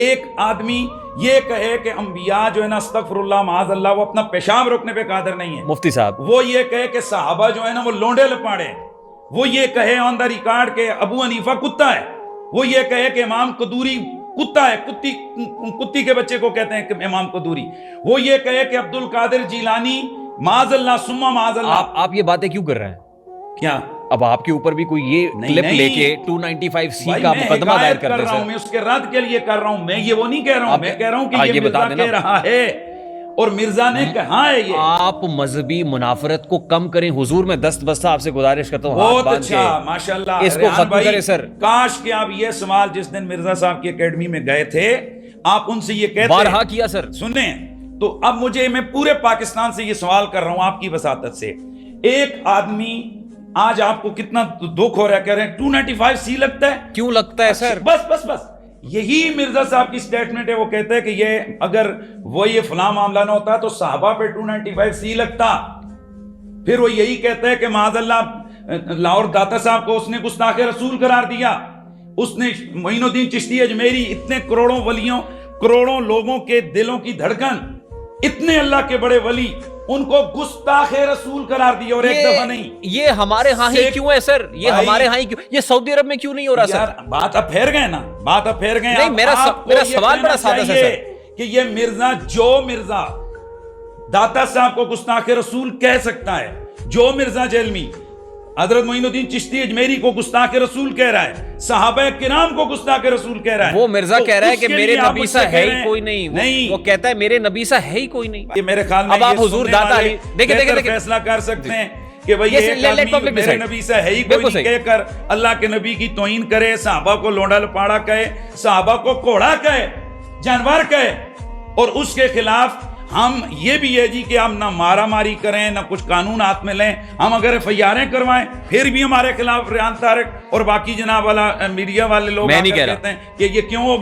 एक आदमी ये कहे कि अंबिया जो है ना अस्तगफिरुल्लाह माअज़ल्लाह वो अपना पेशाब रोकने पे कादिर नहीं है। मुफ्ती साहब वो ये कहे कि सहाबा जो है ना वो लोंडे लपाड़े, वो ये कहे ऑन द रिकॉर्ड के अबू हनीफा कुत्ता है, वो ये कहे कि इमाम कदूरी कुत्ता है, कुत्ती के बच्चे को कहते हैं कि इमाम कदूरी, वो ये कहे कि अब्दुल कादिर जीलानी माअज़ल्लाह सुम्मा माअज़ल्लाह। आप ये बातें क्यों कर रहे हैं? क्या अब आपके ऊपर भी कोई ये क्लिप लेके 295C का मुकदमा दायर कर रहा हूं, मैं उसके रद्द के लिए कर रहा हूं, मैं ये वो नहीं कह रहा हूं, मैं कह रहा हूं कि ये मिर्जा कह रहा है और मिर्जा ने कहा है ये। आप मजहबी मुनाफरत को कम करें, हुजूर में दस्त बस्ता आपसे गुजारिश करता हूं, बहुत अच्छा माशाल्लाह, इसको खत्म करें सर। काश कि आप ये सवाल जिस दिन मिर्जा साहब की एकेडमी में गए थे आप उनसे ये कहते, बारहा किया सर। सुने तो अब मुझे, मैं पूरे पाकिस्तान से ये सवाल कर रहा हूं आपकी वसातत से, एक आदमी आज आपको कितना दुख हो रहा है, कह रहे हैं 295C लगता है, क्यों लगता है सर? बस बस बस यही मिर्जा साहब की स्टेटमेंट है। वो कहते हैं कि ये अगर वो ये फलां मामला ना होता तो साहबा पे 295C लगता। फिर वो यही कहते हैं कि माज़अल्लाह लाहौर दाता साहब को उसने गुस्ताखे रसूल करार दिया, उसने मोइनुद्दीन चिश्ती अजमेरी, इतने करोड़ों वलियों, करोड़ों लोगों के दिलों की धड़कन, इतने अल्लाह के बड़े वली, उनको गुस्ताखे रसूल करार दिया और एक दफा नहीं। ये हमारे यहाँ ही क्यों है सर? ये हमारे यहाँ ही क्यों? ये सऊदी अरब में क्यों नहीं हो रहा सर? बात अब फेर गए ना, बात अब फेर गए। नहीं, मेरा सवाल बड़ा सादा है सर कि ये मिर्जा, जो मिर्जा दाता साहब को गुस्ताखे रसूल कह सकता है, जो मिर्जा जेलमी हजरत मोइनुद्दीन चिश्ती अजमेरी को गुस्ताखे रसूल कह रहा है, सहाबा किराम को गुस्ताखे रसूल कह रहा है, वो मिर्जा कह रहा है कि मेरे नबी सा है ही कोई नहीं, नहीं वो कहता है मेरे नबी सा है ही कोई नहीं। ये मेरे ख्याल में अब आप हुजूर दाता देखिए फैसला कर सकते हैं कि भाई ये मेरे नबी सा है ही कोई नहीं कहकर अल्लाह के नबी की तौहीन करे, सहाबा को लोंडा लपाड़ा कहे, सहाबा को कोड़ा कहे, जानवर कहे, और उसके खिलाफ हम ये भी है जी कि हम ना मारा मारी करें, ना कुछ कानून हाथ में लें, हम अगर FIR करवाएं फिर भी हमारे खिलाफ रेहान तारक और बाकी जनाब वाला मीडिया वाले लोग कहते हैं कि ये क्यों हो गया।